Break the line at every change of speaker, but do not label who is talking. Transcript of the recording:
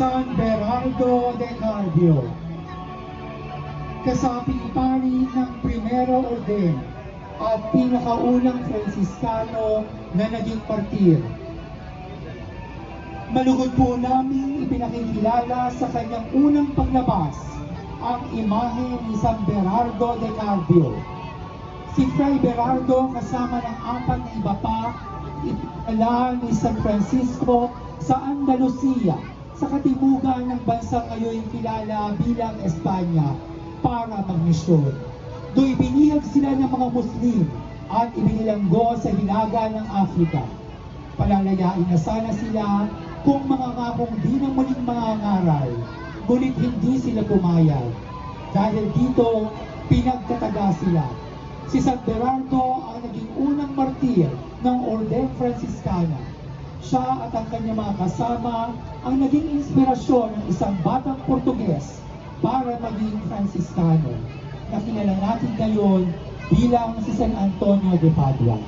San Berardo de Carpio, kasaping pari ng Primero Orden at pinakaunang Franciscano na naging martir. Malugod po namin ipinakikilala sa kanyang unang paglabas ang imahe ni San Berardo de Carpio. Si Fray Berardo kasama ng 4 na iba pa ipinala ni San Francisco sa Andalusia, sa katimugan ng bansang ngayon kilala bilang Espanya, para magmisyon. Do'y binihag sila ng mga Muslim at ibinilanggo sa hilaga ng Afrika. Palalayain na sana sila kung mangangakong di ng muling mangangaral, ngunit hindi sila pumayag. Dahil dito, pinagtataga sila. Si San Berardo ang naging unang martir ng Orden Franciscana. Siya at ang kanyang mga kasama ang naging inspirasyon ng isang batang Portuges para maging Franciscano, na kilala natin ngayon bilang si San Antonio de Padua.